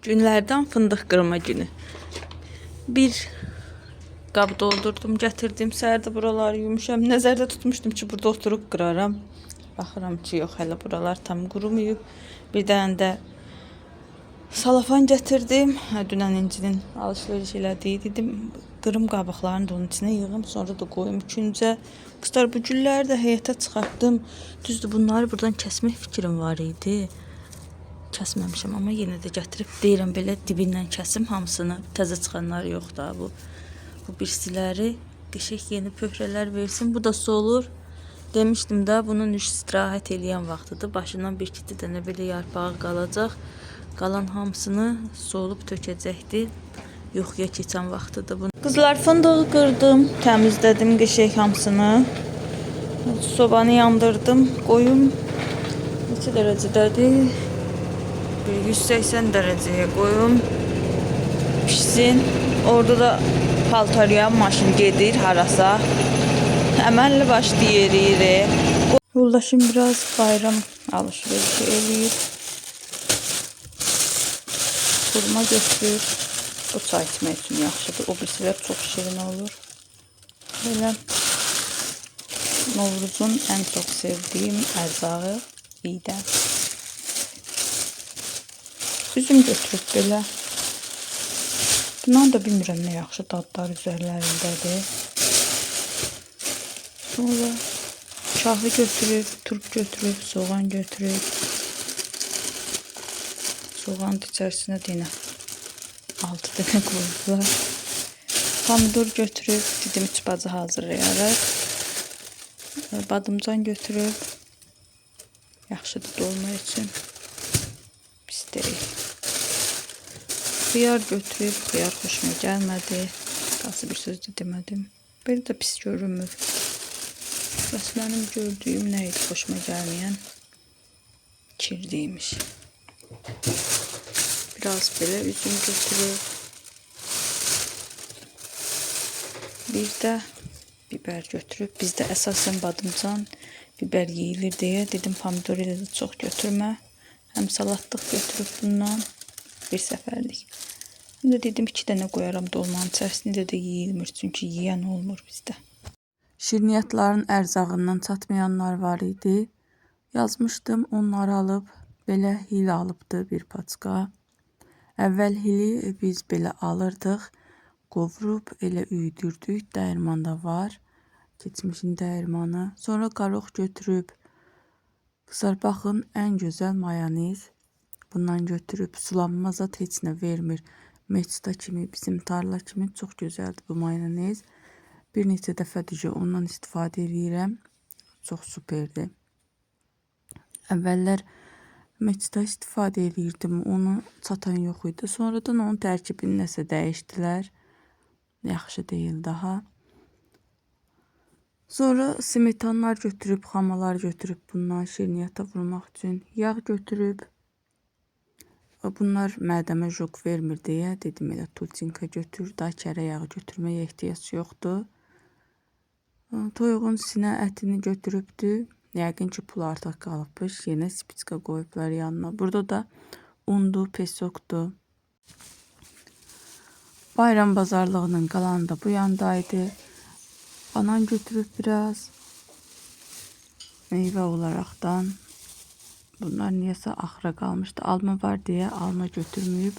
Günlerden fındıq qırma günü. Bir qab doldurdum, gətirdim. Səhərdə buraları yumuşam. Nəzərdə tutmuşdum ki, burada oturub qıraram. Baxıram ki, yox, hələ buralar tam qurumayıb. Bir dənə də salafan gətirdim. Dünən İncinin alış-veriş elədiyi, dedim, qırım qabıqlarını da onun içinə yığım, sonra da qoyum küncə. Qızlar, bu gülləri də həyətə çıxartdım. Düzdür, bunları buradan kəsmək fikrim var idi. Kəsməmişəm, amma yenə də gətirib deyirəm, belə dibindən kəsim hamısını. Təzə çıxanlar yox da bu. Bu birisiləri qəşəng yeni pöhrələr versin. Bu da solur. Demişdim də, bunun istirahət eləyən vaxtıdır. Başından bir-iki dənə belə yarpağı qalacaq. Qalan hamısını solub tökəcəkdir. Yuxuya keçən vaxtıdır bunu. Qızlar, fındığı qırdım, təmizlədim qəşəng hamısını. Sobanı yandırdım, qoyum. Neçə dərəcədədir? 180 dereceye koyun, pişsin. Orada da paltarıyan maşın gedir harasa. Əməlli başlı yeriyir. Yoldaşım biraz bayram alışverişi eləyib. Hurma götürür. Bu çay içmək üçün yaxşıdır. O birisilər çox şirin olur. Belə Novruzun ən çox sevdiyim ərzağı idə. Üzüm götürüb belə. Bundan da bilmirəm nə yaxşı dadlar üzərlərindədir. Sonra şahı götürüb, turp götürüb, soğan götürüb. Soğan içərisinə yenə 6 dənə qoyublar. Pomidor götürüb, dedim üç bacı hazırlayarıq. Badımcan götürüb. Yaxşıdır dolma üçün. Pis deyil. Xiyar götürüb, xiyar xoşuma gəlmədi. Qası bir söz də demədim. Belə də pis görünmür. Bəs mənim gördüyüm nə idi xoşuma gəlməyən? Kirdiymiş. Biraz belə üzüm götürüb. Bir də biber götürüb. Bizdə əsasən badımcan, biber yeyilir deyə dedim pomidor ilə də çox götürmə. Həm salatlıq götürüb bundan bir səfərlik. Həm də dedim 2 dənə qoyaram dolmanın içərisində də yeyilmir. Çünki yeyən olmur bizdə. Şirniyyatların ərzağından çatmayanlar var idi. Yazmışdım, onları alıb belə hil alıbdı bir paçka. Əvvəl hili biz belə alırdıq. Qovurub elə üydürdük. Dəyirmanda var. Keçmişin dəyirmanı. Sonra qaroq götürüb. Qızlar, baxın, ən gözəl mayonez. Bundan götürüb sulanma zat heç nə vermir. Meçda kimi, bizim tarla kimi çox gözəldir bu mayonez. Bir neçə dəfədir ondan istifadə edirəm. Çox superdir. Əvvəllər meçda istifadə edirdim. Onu çatan yox idi. Sonradan onun tərkibini nəsə dəyişdilər. Yaxşı deyil daha. Sonra smetanlar götürüb, xamalar götürüb bundan şirniyyata vurmaq üçün. Yağ götürüb. Bunlar mədəmə jok vermir deyə dedim elə tulçinka götür. Daha kərə yağı götürməyə ehtiyac yoxdur. Toyuğun sinə ətini götürübdü. Yəqin ki, pul artıq qalıbmış. Yenə spitska qoyublar yanına. Burada da undu, pesokdu. Bayram bazarlığının qalanı da bu yandaydı. Banan götürüb biraz. Meyvə olaraqdan. Bunlar niyəsə axıra qalmışdı. Alma var deyə alma götürməyib.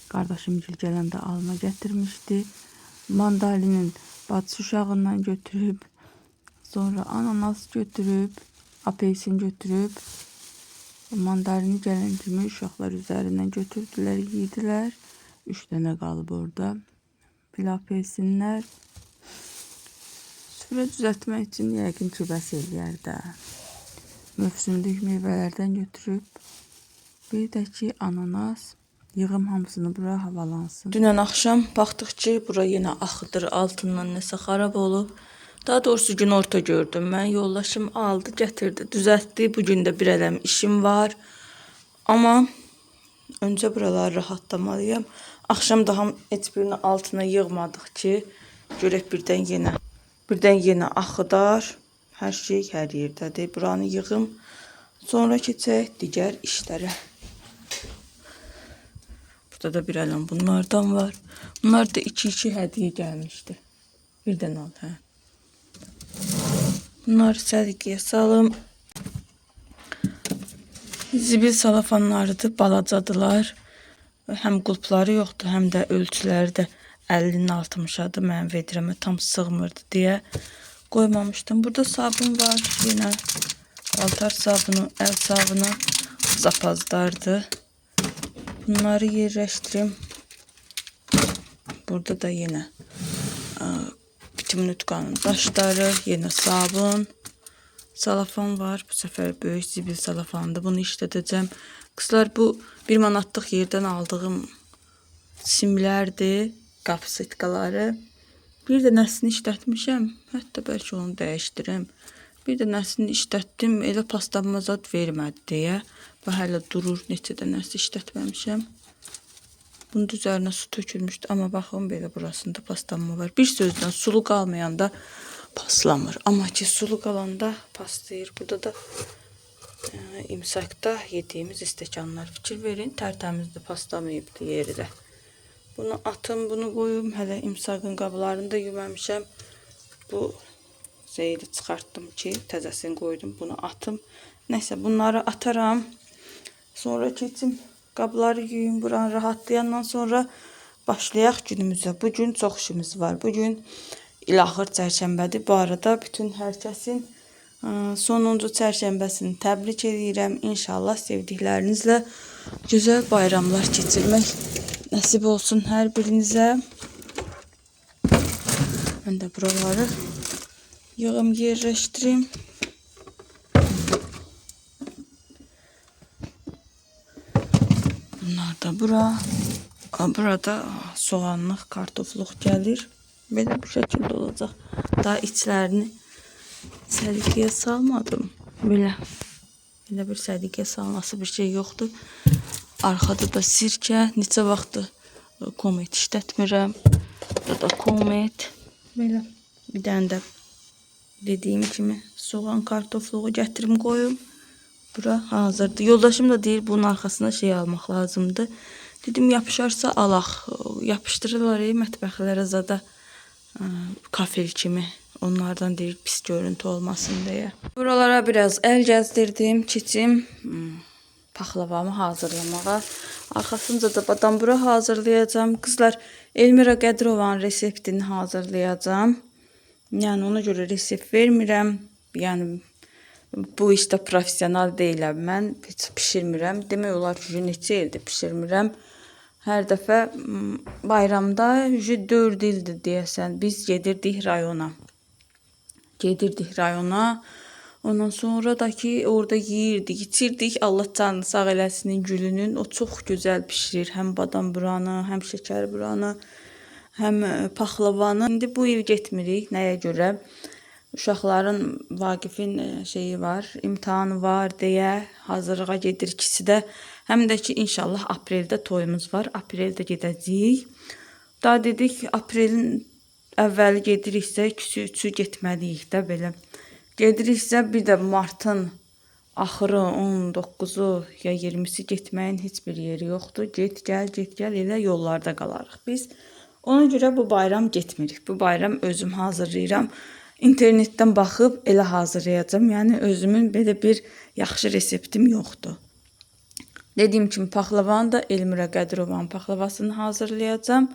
Qardaşım gil gələndə alma gətirmişdi. Mandalinin bacı uşağından götürüb. Sonra ananas götürüb. Apelsin götürüb. Mandalini gələn kimi uşaqlar üzərindən götürdülər, yedilər. 3 dənə qalıb orada. Belə apelsinlər. Süfrə düzəltmək üçün yəqin ki, bəs eləyər də. Mövsümlük meyvələrdən götürüb. Bir də ki, ananas. Yığım hamısını bura havalansın. Dünən axşam baxdıq ki, bura yenə axıdır. Altından nəsə xarab olub. Daha doğrusu gün orta gördüm mən. Yoldaşım aldı, gətirdi, düzəltdi. Bugün də bir ələm işim var. Amma öncə buraları rahatlamalıyam. Axşam daha heç birini altına yığmadıq ki, görək birdən yenə axıdar. Hər şey hər yerdədir. Buranı yığım. Sonra keçək digər işlərə. Bu Haftada bir alən bunlardan var. Bunlar da 2-2 hədiyyə gəlmişdi. Birdən al, hə. Bunları səliqəyə salım. Zibil salafanlarıdır, balacadılar. Həm qulpları yoxdur, həm də ölçüləri də 50-nin 60-adır. Mənim vedrəmə tam sığmırdı deyə qoymamışdım. Burada sabun var, yenə paltar sabunu, əl sabunu, zapazlardır. Bunları yerləşdirim. Burada da yenə Bitimnutkanın daşları, yenə sabun, salafan var. Bu səfər böyük zibil salafandır. Bunu işlədəcəm. Qızlar, bu 1 manatlıq yerdən aldığım simlərdir, qapı sitkaları. Bir dənəsini işlətmişəm. Hətta bəlkə onu dəyişdirim. Bir dənəsini işlətdim, elə paslanma zad vermədi deyə. Və hələ durur, neçə dənəsi işlətməmişəm. Bunun üzərinə su tökülmüşdü, amma baxın, belə burasında paslanma var. Bir sözdən sulu qalmayanda paslamır. Amma ki, sulu qalanda paslayır. Burada da imsakda yediğimiz istəkanlar. Fikir verin, tərtəmizdə paslamayıbdı yeri də. Bunu atım, bunu qoyum. Hələ imsakın qablarını da yumamışam. Bu zeyli çıxartdım ki, təzəsini qoydum. Bunu atım. Nəysə, bunları ataram. Sonra keçim. Qabları yuyum, buranı rahatlayandan sonra başlayaq günümüzə. Bugün çox işimiz var. Bugün ilaxır çərşənbədir. Bu arada bütün hər kəsin sonuncu çərşənbəsini təbrik edirəm. İnşallah sevdiklərinizlə gözəl bayramlar keçirmək nəsib olsun hər birinizə. Mən də buraları yığım yerləşdirim. Bunlar da bura. Burada soğanlıq, kartofluq gəlir. Belə bu şəkildə olacaq. Daha içlərini səliqəyə salmadım. Belə bir səliqəyə salması bir şey yoxdur. Arxada da sirkə. Neçə vaxtdır komet işlətmirəm. Burada da komet. Belə bir dənə də dediyim kimi soğan, kartofluğu gətirim qoyum. Bura hazırdır. Yoldaşım da deyir, bunun arxasına şey almaq lazımdır. Dedim, yapışarsa alaq. Yapışdırırlar mətbəxlərə zada kafel kimi. Onlardan deyir, pis görüntü olmasın deyə. Buralara biraz əl gəzdirdim. Keçim paxlavamı hazırlamağa. Arxasınca da badambura hazırlayacağım. Qızlar, Elmira Qədirovanın reseptini hazırlayacağım. Yəni ona görə resept vermirəm. Yəni bu işdə profesional deyiləm. Mən heç pişirmirəm. Demək olar ki, neçə ildir pişirmirəm. Hər dəfə bayramda 4 ildir deyəsən. Biz gedirdik rayona. Ondan sonra da ki, orada yeyirdik, içirdik. Allah canını sağ eləsinin gülünün. O çox gözəl pişirir. Həm badamburanı, həm şəkərburanı, həm paxlavanı. İndi bu il getmirik. Nəyə görə? Uşaqların Vaqifin şeyi var, imtahanı var deyə hazırlığa gedir ikisi də. Həm də ki, inşallah apreldə toyumuz var. Apreldə gedəcəyik. Daha dedik, aprelin əvvəli gediriksə, 2-3-ü getməliyik də belə. Gediriksə, bir də martın axırı 19-u ya 20-si getməyin heç bir yeri yoxdur. Get, gəl, elə yollarda qalarıq biz. Ona görə bu bayram getmirik. Bu bayram özüm hazırlayıram. İnternetdən baxıb elə hazırlayacağım. Yəni özümün belə bir yaxşı reseptim yoxdur. Dediyim kimi paxlavanı da Elmira Qədirovanın paxlavasını hazırlayacağım.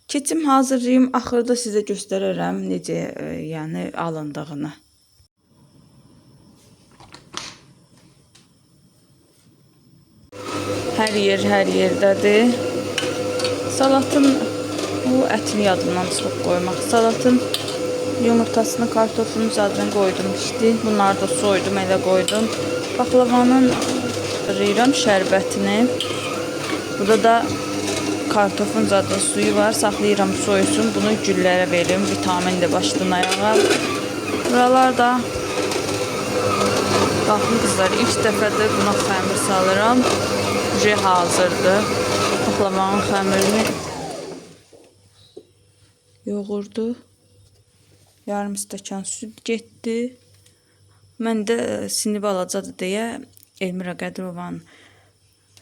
Keçim hazırlayım. Axırda sizə göstərərəm necə yəni alındığını. Hər yerdədir. Salatın bu ətini yadımdan çıxıb qoymaq. Salatın yumurtasını, kartofunu zadını qoydum pişdi. Bunları da soydum, elə qoydum. Paxlavanın rəyirəm şərbətini. Burada da kartofun zadının suyu var. Saxlayıram soyusun. Bunu güllərə verim. Vitamin də başdan ayağa. Buralarda baxın qızlar, ilk dəfədir buna xəmir salıram. Hazırdır. Paxlavanın xəmirini yoğurdu. Yarım stəkan süd getdi. Mən də sinib alacadır deyə Elmira Qədirovanın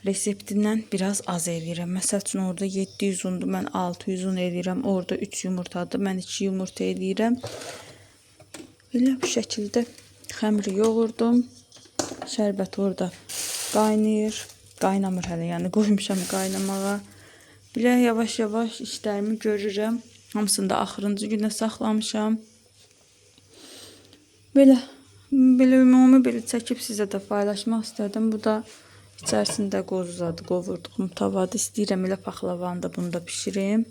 reseptindən biraz az eləyirəm. Məsəl üçün orada 700 undur, mən 600 un eləyirəm. Orada 3 yumurtadır, mən 2 yumurta eləyirəm. Belə bu şəkildə xəmiri yoğurdum. Şərbət orada qaynayır. Qaynamır hələ, yəni qoymuşam qaynamağa. Belə yavaş-yavaş işlərimi görürəm. Hamısını da axırıncı günə saxlamışam. Belə ümumi belə çəkib sizə də paylaşmaq istədim. Bu da içərisində qozadı, qovurduğum tavadır. İstəyirəm elə paxlavanı da bunu da bişirim.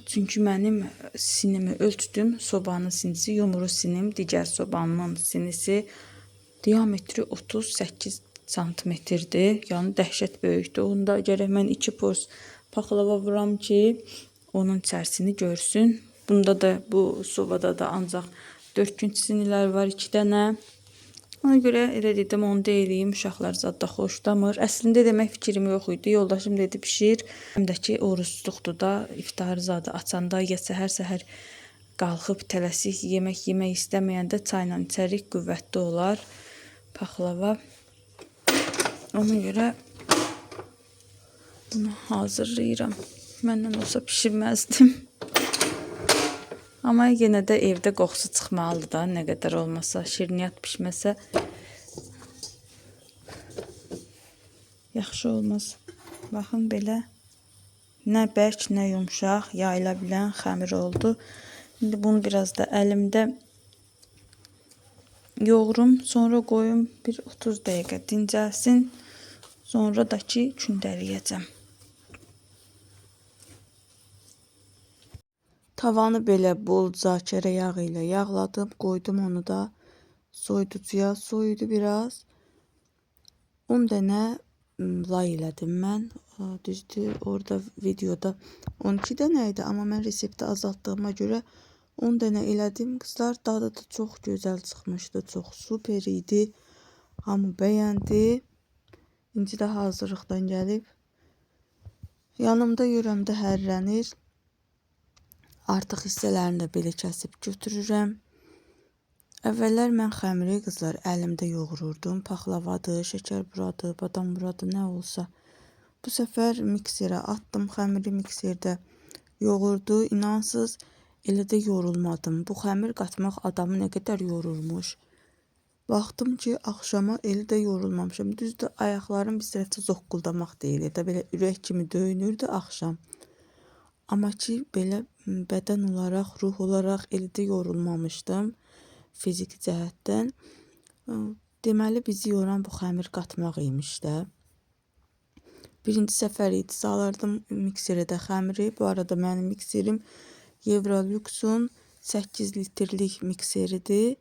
Çünki mənim sinimi ölçdüm. Sobanın sinisi, yumru sinim, digər sobanın sinisi diametri 38 santimetrdir. Yəni dəhşət böyükdür. Onda gərək mən 2 pors paxlava vuram ki, onun içərisini görsün. Bunda da, bu sobada da ancaq 4 gün sinilər var, 2 dənə. Ona görə elə dedim, onu da eləyim. Uşaqlar zadda xoşlamır. Əslində demək fikrim yox idi. Yoldaşım dedi pişir. Həm də ki, orucluqdur da, iftarı zadı açanda ya səhər-səhər qalxıb tələsik yemək istəməyəndə çayla içərik, qüvvətli olar paxlava. Ona görə bunu hazırlayıram. Məndən olsa pişirməzdim. Amma yenə də evdə qoxusu çıxmalıdır da, nə qədər olmasa, şirniyyat pişməsə yaxşı olmaz. Baxın belə, nə bərk, nə yumşaq, yayıla bilən xəmir oldu. İndi bunu biraz da əlimdə yoğurum, sonra qoyum bir 30 dəqiqə dincəlsin. Sonra da ki, kündələyəcəm. Tavanı belə bolca kərə yağı ilə yağladım. Qoydum onu da soyuducuya. Soyudu biraz. 10 dənə lay elədim mən. Düzdür, orada videoda 12 dənə idi. Amma mən resepti azaltdığıma görə 10 dənə elədim. Qızlar, dadı da çox gözəl çıxmışdı. Çox super idi. Hamı bəyəndi. İnci də hazırlıqdan gəlib. Yanımda yörəmdə hərlənir. Artıq hissələrini də belə kəsib götürürəm. Əvvəllər mən xəmiri, qızlar, əlimdə yoğururdum. Paxlavadır, şəkər buradır, badam buradır, nə olsa. Bu səfər mikserə atdım xəmiri, mikserdə yoğurdu. İnansız, elə də yorulmadım. Bu xəmir qatmaq adamı nə qədər yorulmuş. Baxdım ki, axşama elə də yorulmamışam. Düzdür, ayaqlarım bir tərəfdə zoqquldamaq deyil. Də belə ürək kimi döyünürdü axşam. Amma ki, belə bədən olaraq, ruh olaraq elə də yorulmamışdım fiziki cəhətdən. Deməli, bizi yoran bu xəmir qatmaq imiş də. Birinci səfər idi, salırdım mikserdə xəmiri. Bu arada mənim mikserim Evrolux'un 8 litrlik mikseridir.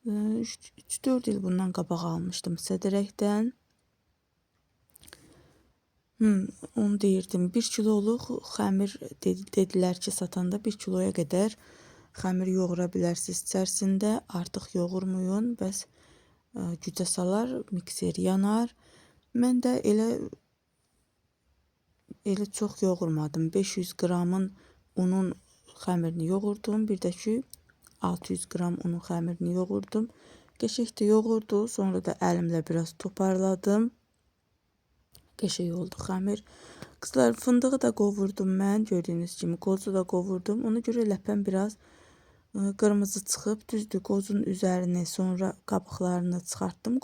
3-4 il bundan qabaq almışdım Sədərəkdən. Onu deyirdim. 1 kiloluq xəmir dedilər ki, satanda 1 kiloya qədər xəmir yoğura bilərsiniz içərisində. Artıq yoğurmayın, bəs gücə salar, mikser yanar. Mən də elə çox yoğurmadım. 500 qramın unun xəmirini yoğurdum. Bir də ki, 600 qram unun xəmirini yoğurdum. Qəşəng də yoğurdu. Sonra da əlimlə biraz toparladım. Qəşəng oldu xəmir. Qızlar, fındığı da qovurdum mən. Gördüyünüz kimi qozu da qovurdum. Ona görə ləpəm biraz qırmızı çıxıb. Düzdür, qozun üzərini, sonra qabıqlarını çıxartdım.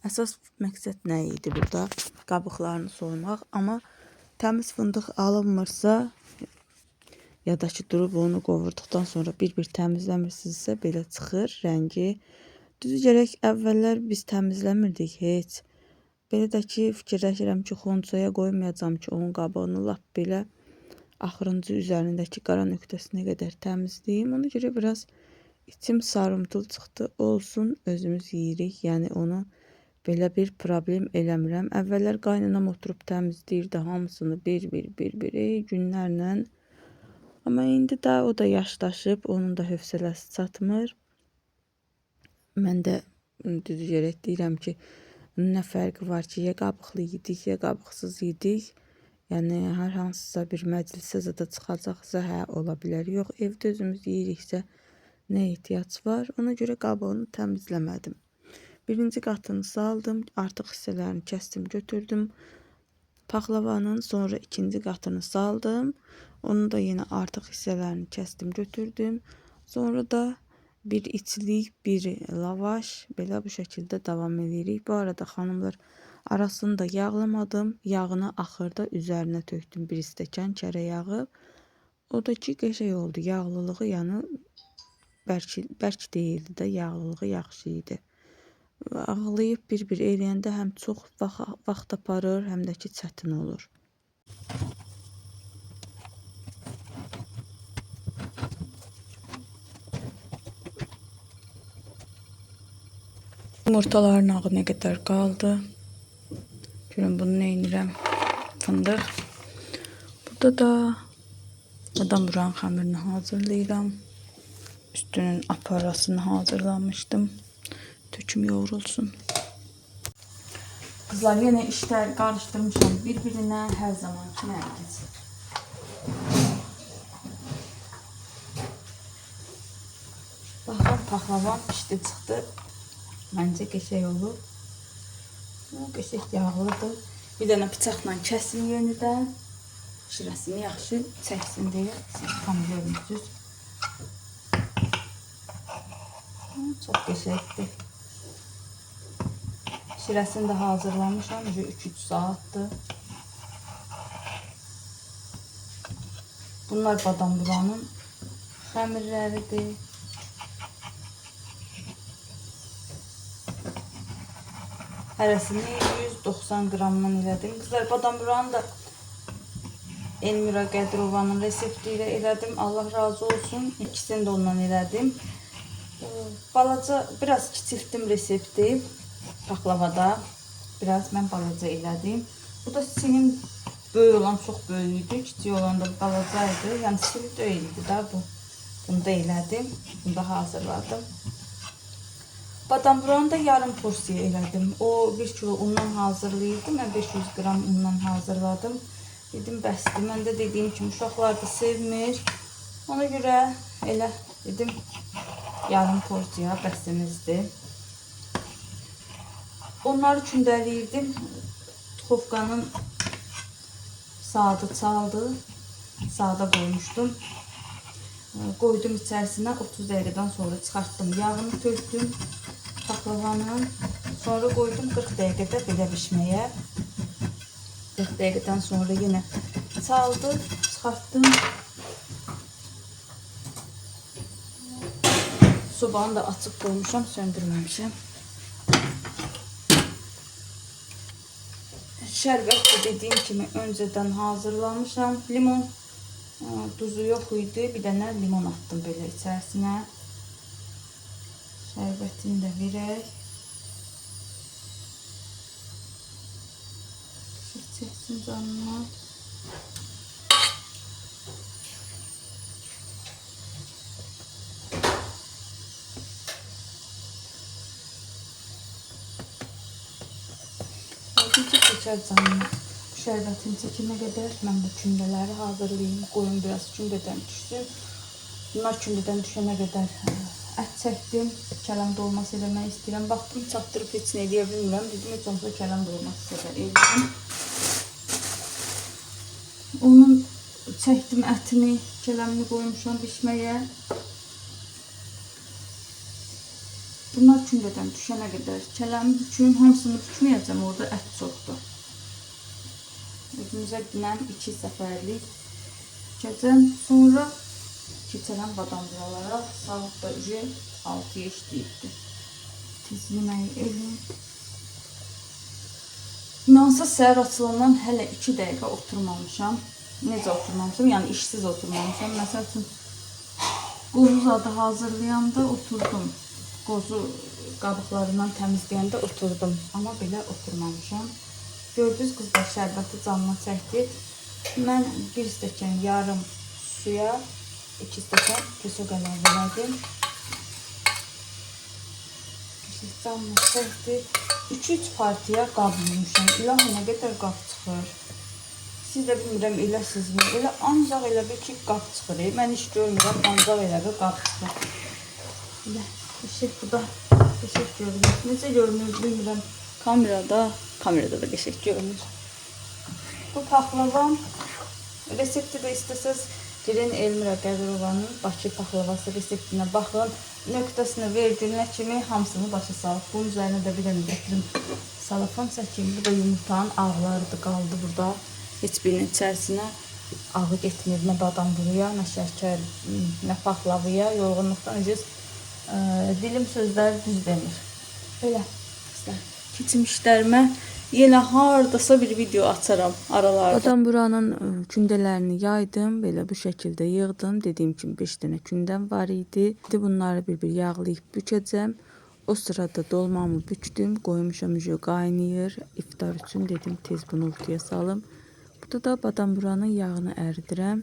Əsas məqsəd nə idi burada? Qabıqlarını soymaq. Amma təmiz fındıq alınmırsa, ya da ki, durub onu qovurduqdan sonra bir-bir təmizləmirsinizsə, belə çıxır rəngi. Düzü gərək əvvəllər biz təmizləmirdik heç. Belə də ki, fikirləşirəm ki, xonçaya qoymayacam ki, onun qabığını lap belə axırıncı üzərindəki qara nöqtəsinə qədər təmizləyim. Ona görə biraz içim sarımtıl çıxdı. Olsun, özümüz yeyirik. Yəni onu belə bir problem eləmirəm. Əvvəllər qaynanam oturub təmizləyirdi hamısını bir günlərlə. Amma indi də o da yaşlaşıb, onun da hövsələsi çatmır. Mən də düzü gərək deyirəm ki, nə fərqi var ki, ya qabıqlı yedik, ya qabıqsız yedik. Yəni, hər hansısa bir məclisə zada çıxacaqsa, hə, ola bilər. Yox, evdə özümüz yeyiriksə, nə ehtiyac var? Ona görə qabığını təmizləmədim. Birinci qatını saldım, artıq hissələrini kəsdim, götürdüm. Paxlavanın sonra ikinci qatını saldım. Onu da yine artıq hissələrini kəsdim, götürdüm. Sonra da bir içlik, bir lavaş, belə bu şəkildə davam edirik. Bu arada xanımlar, arasını da yağlamadım. Yağını axırda üzərinə tökdüm, bir stəkan kərə yağı. O da ki, qəşəng oldu. Yağlılığı yəni bərk deyildi də, yağlılığı yaxşı idi. Ağlayıb bir-bir eləyəndə həm çox vaxt aparır, həm də ki çətin olur. Yumurtaların ağı nə qədər qaldı. Görün bunu nə edirəm? Fındıq. Burada da badam buranın xəmirini hazırlayıram. Üstünün aparasını hazırlamışdım. Töküm yoğrulsun. Kızlar, yine işler karıştırmışam birbirine, her zamanki herkes. Baxın, paxlavam pişdi çıxdı. Məncə qəşəng olur. Qəşəng yağlıdır. Bir dənə bıçaqla kəsin yenidən. Şirəsini yaxşı çəksin deyə siz tam görürsünüz. Çox qəşəngdir. Şirəsini də hazırlamışam. 3-3 saatdir. Bunlar badam buranın xəmirləridir. Hərəsini 190 qramdan elədim. Qızlar, badam buranı da Elmira Qədirovanın resepti ilə elədim. Allah razı olsun. İkisini də ondan elədim. Balaca, biraz kiçiltdim resepti. Paxlavada biraz mən balaca elədim. Bu da sinim böyük olan çox böyük idi, kiçik olan da balaca idi. Yəni sili deyildi də bu. Bunu da elədim. Bunu da hazırladım. Badam buranı da yarım porsiya elədim. O 1 kilo undan hazırlayırdım. Mən 500 qram undan hazırladım. Dedim bəsdir. Mən də dediyim kimi uşaqlar da sevmir. Ona görə elə dedim yarım porsiya bəsimizdir. Onları kündəliyirdim. Duxovkanın saatı çaldı. Saata qoymuşdum. Qoydum içərisinə, 30 dəqiqədən sonra çıxartdım. Yağını tökdüm paxlavanın. Sonra qoydum 40 dəqiqədə belə bişməyə. 40 dəqiqədən sonra yenə çaldı, çıxartdım. Sobanı da açıq qoymuşam, söndürməmişəm. Şərbət də dediyim kimi öncədən hazırlamışam. Limon duzu yox idi. Bir dənə limon attım belə içərisinə. Şərbətini də verək. Çəksin canına. Keçər canına. Bu şərbətin çəkinə qədər mən bu kündələri hazırlayayım. Qoyun biraz kündədən düşsün. Bunlar kündədən düşənə qədər ət çəkdim. Kələm dolması eləmək istəyirəm. Baxdım, çatdırıb heç nə eləyə bilmirəm. Dedim, heç olmasa kələm dolması eləyim. Onun çəkdim ətini, kələmini qoymuşam bişməyə. Bunlar kündədən düşənə qədər kələmi bükün, hamısını bükməyəcəm, orada ət çoxdur. Özümüzə dinən 2 səfərlik bükəcəm. Sonra keçərəm badam buralara. Saat da 6'ya işləyibdir. Tez yeməyi eləyim. İnansa səhər açılandan hələ 2 dəqiqə oturmamışam. Necə oturmamışam? Yəni işsiz oturmamışam. Məsəl üçün qozu zadı hazırlayanda oturdum. Qozu qabıqlarından təmizləyəndə oturdum. Amma belə oturmamışam. Gördünüz qızlar, şərbəti canına çəkdi. Mən 1 stəkan yarım suya 2 stəkan pesok əlavə elədim. Canına çəkdi. 3-3 partiya qab yumuşam. İlahi nə qədər qab çıxır. Siz də bilmirəm eləsizmi? Elə ancaq elə bir ki qab çıxır. Mən hiç görmürəm, ancaq elə bir qab çıxır. Elə işik bu da Qəşəng görünür. Necə görünür bilmirəm. Kamerada da qəşəng görünür. Bu paxlavam resepti də istəsəz girin Elmira Qədirovanın Bakı paxlavası reseptinə baxın. Nöqtəsini vergülünə kimi hamısını başa salıb. Bunun üzərinə də bir dənə gətirim. Salafan çəkim. Bu da yumurtanın ağları da qaldı burada. Heç birinin içərisinə ağı getmir. Nə badam buruya, nə şəkər, nə paxlavaya. Yorğunluqdan ucuz. Dilim sözləri düz demir. Belə. Keçim işlərimə yenə hardasa bir video açaram aralarda. Badam buranın kündələrini yaydım. Belə bu şəkildə yığdım. Dediyim kimi 5 dənə kündəm var idi. Bunları bir-bir yağlayıb bükəcəm. O sırada dolmamı bükdüm. Qoymuşam qaynayır. İftar üçün dedim tez bunu ortaya salım. Burada da badam buranın yağını əridirəm.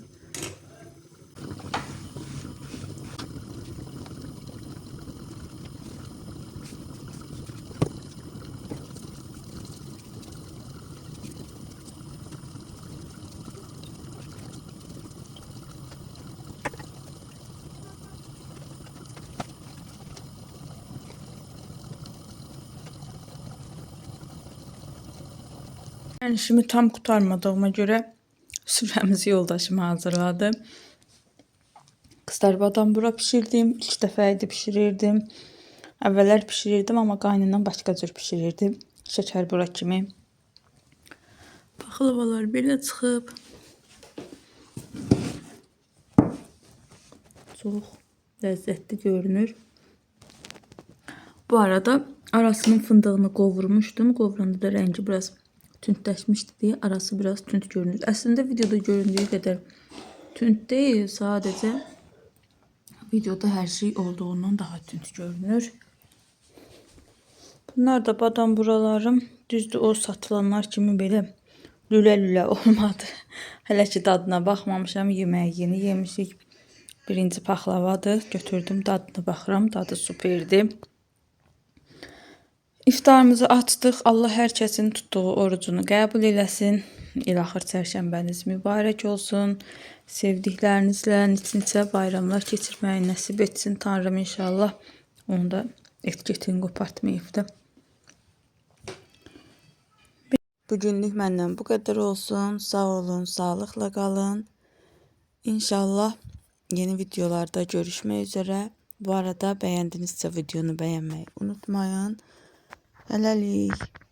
Yani işimi tam kurtarmadığıma göre süremizi yoldaşım hazırladı. Kızlar badam bura pişirdim. İlk dəfə idi pişirirdim. Əvvəllər pişirirdim ama qaynından başqa cür pişirirdim. Şəkər bura kimi. Paxlavalar belə çıxıb. Çox ləzzətli görünür. Bu arada arasının fındığını qovurmuşdum. Qovuranda da rəngi biraz tündləşmişdi deyə arası biraz tünd görünür. Əslində videoda göründüyü qədər tünd deyil, sadəcə videoda hər şey olduğundan daha tünd görünür. Bunlar da badam buralarım. Düzdür, o satılanlar kimi belə lülə-lülə olmadı. Hələ ki dadına baxmamışam, yeməyi yeni yemişik. Birinci paxlavadır. Götürdüm, dadına baxıram, dadı superdi. İftarımızı açdıq. Allah hər kəsin tutduğu orucunu qəbul eləsin. İlaxır çərşənbəniz mübarək olsun. Sevdiklərinizlə niçinsə bayramlar keçirməyi nəsib etsin Tanrım inşallah. Onu da etiketin qopartmayıbdı. Bugünlük məndən bu qədər olsun. Sağ olun, sağlıqla qalın. İnşallah yeni videolarda görüşmək üzərə. Bu arada bəyəndinizsə videonu bəyənməyi unutmayın. Hələlik.